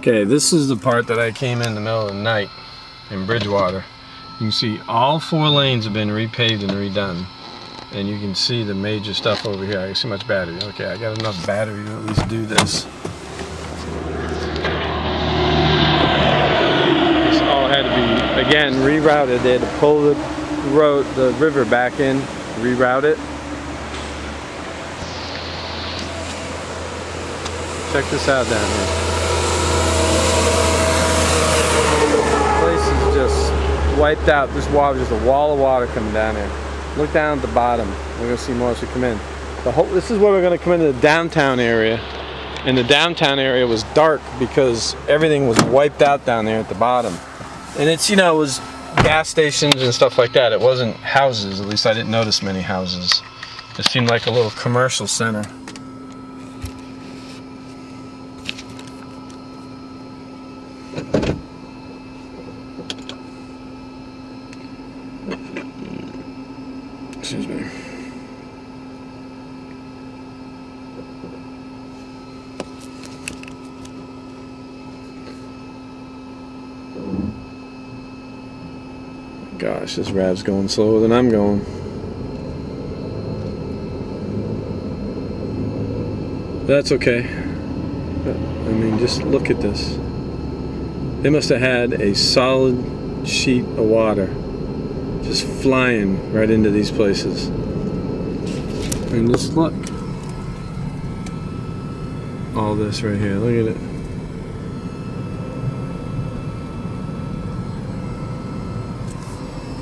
Okay, this is the part that I came in the middle of the night in Bridgewater. You can see all 4 lanes have been repaved and redone. And you can see the major stuff over here. I can see much battery. Okay, I got enough battery to at least do this. This all had to be, again, rerouted. They had to pull the river back in, reroute it. Check this out down here. This place is just wiped out. This water, just a wall of water coming down here. Look down at the bottom. We're going to see more as we come in. This is where we're going to come into the downtown area. And the downtown area was dark because everything was wiped out down there at the bottom. And it's, you know, it was gas stations and stuff like that. It wasn't houses. At least I didn't notice many houses. It seemed like a little commercial center. Excuse me. Gosh, this Rav's going slower than I'm going. That's okay. I mean, just look at this. They must have had a solid sheet of water just flying right into these places. And just look. All this right here, look at it.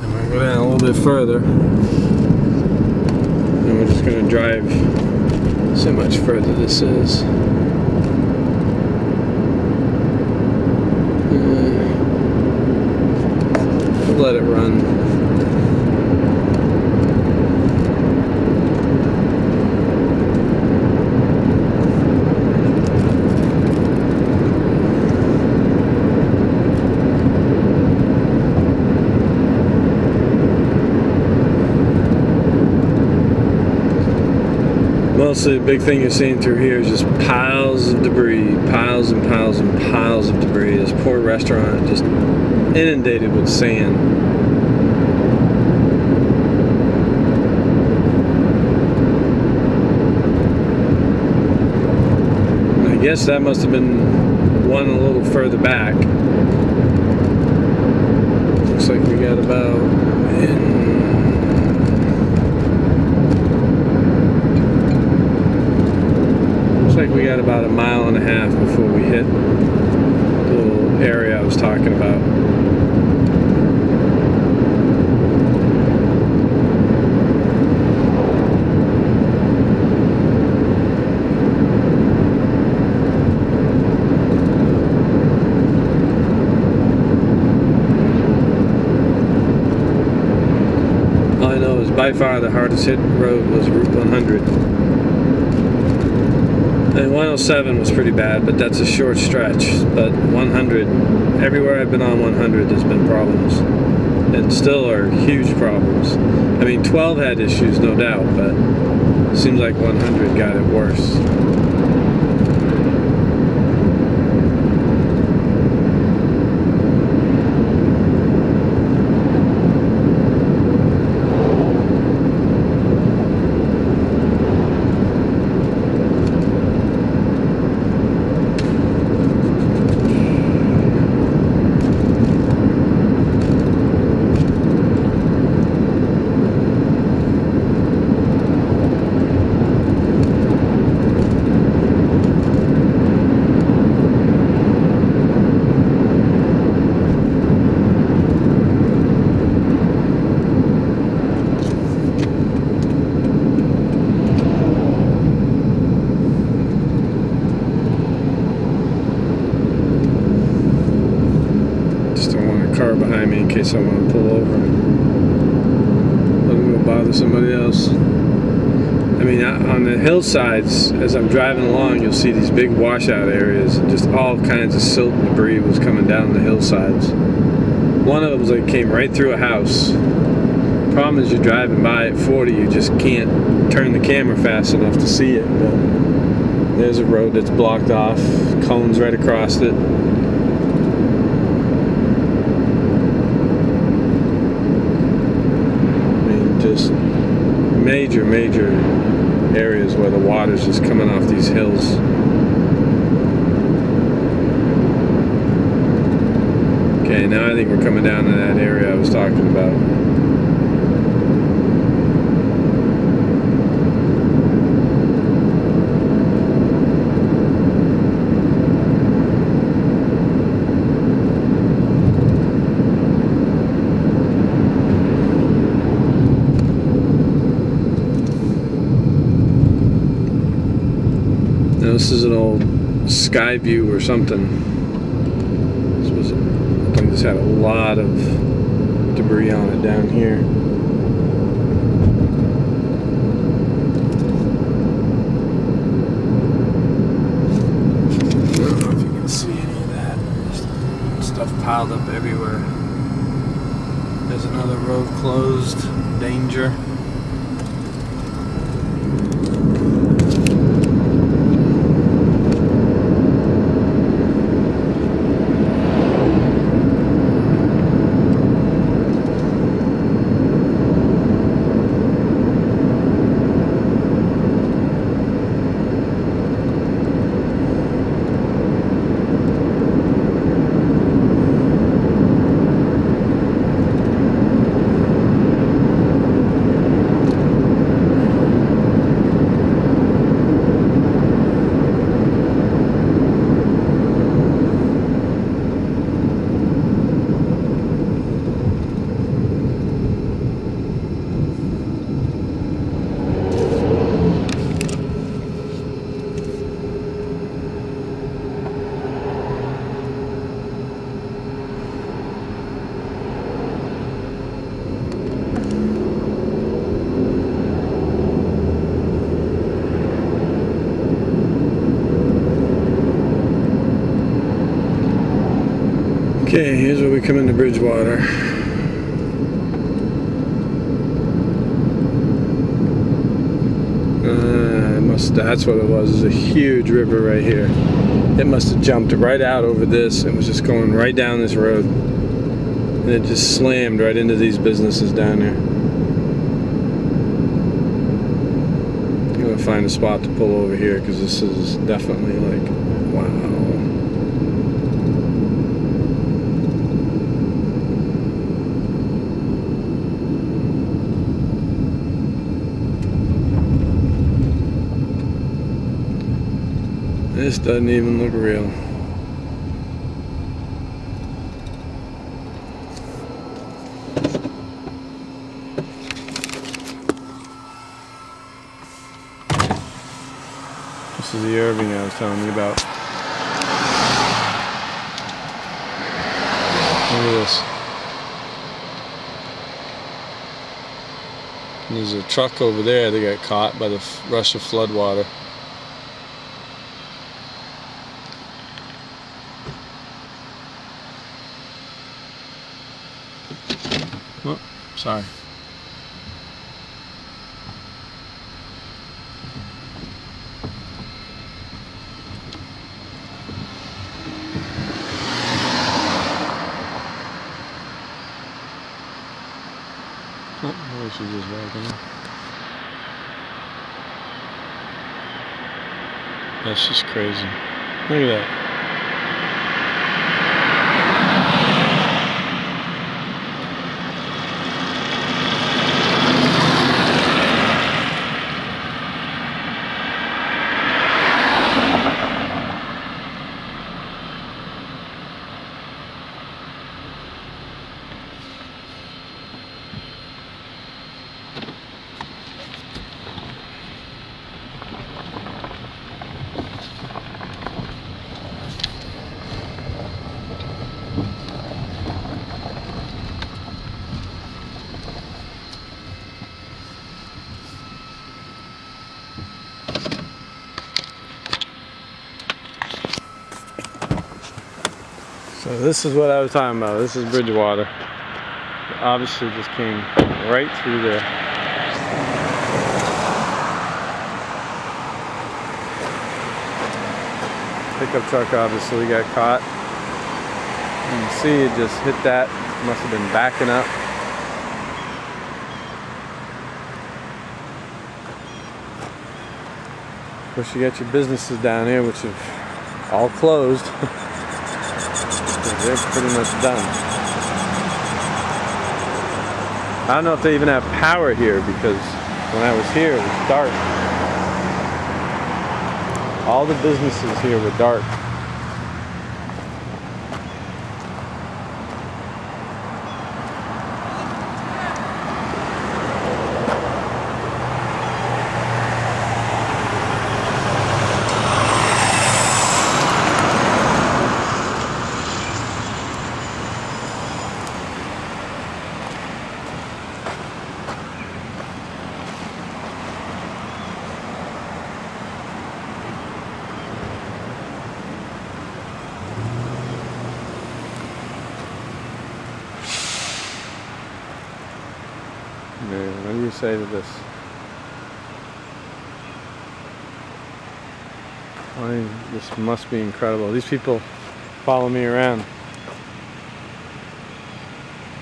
And we're going to go down a little bit further. And we're just going to drive. See how much further this is. Let it run. Mostly the big thing you're seeing through here is just piles of debris, piles and piles and piles of debris. This poor restaurant just inundated with sand. I guess that must have been one a little further back. Looks like we got about we got about 1.5 miles before we hit the little area I was talking about. All I know is by far the hardest hit road was Route 100. And 107 was pretty bad, but that's a short stretch. But 100, everywhere I've been on 100, there's been problems. And still are huge problems. I mean, 12 had issues, no doubt, but it seems like 100 got it worse. Car behind me in case I want to pull over. Let me go bother somebody else. I mean, on the hillsides, as I'm driving along, you'll see these big washout areas. Just all kinds of silt and debris was coming down the hillsides. One of them was like came right through a house. The problem is you're driving by at 40, you just can't turn the camera fast enough to see it. But There's a road that's blocked off, cones right across it. I mean, just major areas where the water's just coming off these hills. Okay, now I think we're coming down to that area I was talking about. Now this is an old sky view or something. I think this had a lot of debris on it down here. I don't know if you can see any of that. Just stuff piled up everywhere. There's another road closed. Danger. Okay, here's where we come into Bridgewater. That's what it was. There's a huge river right here. It must have jumped right out over this and was just going right down this road. And it just slammed right into these businesses down there. I'm gonna find a spot to pull over here because this is definitely like, wow. This doesn't even look real. This is the Irving I was telling you about. Look at this. And there's a truck over there that got caught by the rush of flood water. Oh, sorry. Oh, maybe she's just walking in. That's just crazy. Look at that. So this is what I was talking about. This is Bridgewater. It obviously just came right through there. Pickup truck obviously got caught. You can see it just hit that. Must have been backing up. Of course, you got your businesses down here, which have all closed. They're pretty much done. I don't know if they even have power here, because when I was here, it was dark. All the businesses here were dark. Man, what do you say to this? This must be incredible. These people follow me around.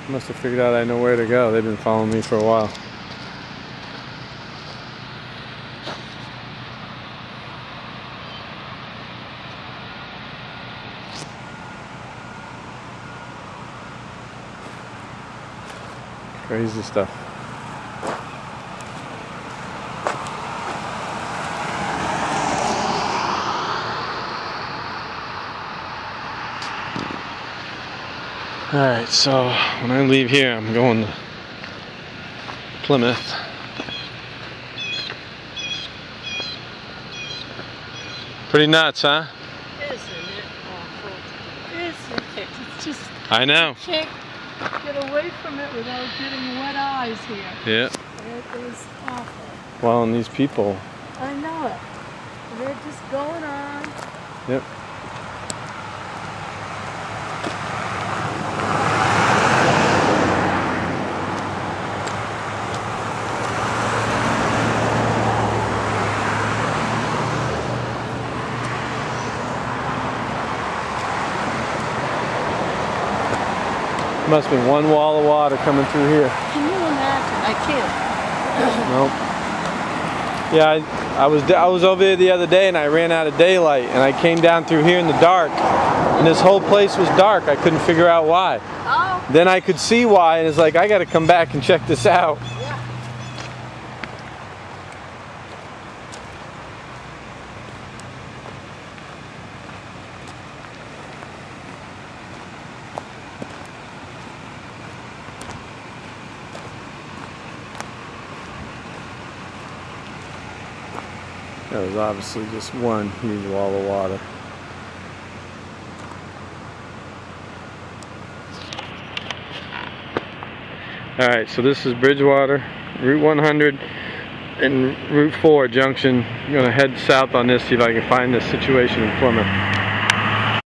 Must have figured out I know where to go. They've been following me for a while. Crazy stuff. Alright, so when I leave here, I'm going to Plymouth. Pretty nuts, huh? Isn't it awful? Isn't it? It's just... I know. You can't get away from it without getting wet eyes here. Yeah. It is awful. Well, and these people. I know it. They're just going on. Yep. Must be one wall of water coming through here. Can you imagine? I can't. Nope. Yeah, I was over there the other day and I ran out of daylight and I came down through here in the dark and this whole place was dark. I couldn't figure out why. Oh. Then I could see why and it's like, I gotta come back and check this out. Yeah. That was obviously just one huge wall of water. Alright, so this is Bridgewater, Route 100 and Route 4 junction. I'm going to head south on this, see if I can find this situation in Plymouth.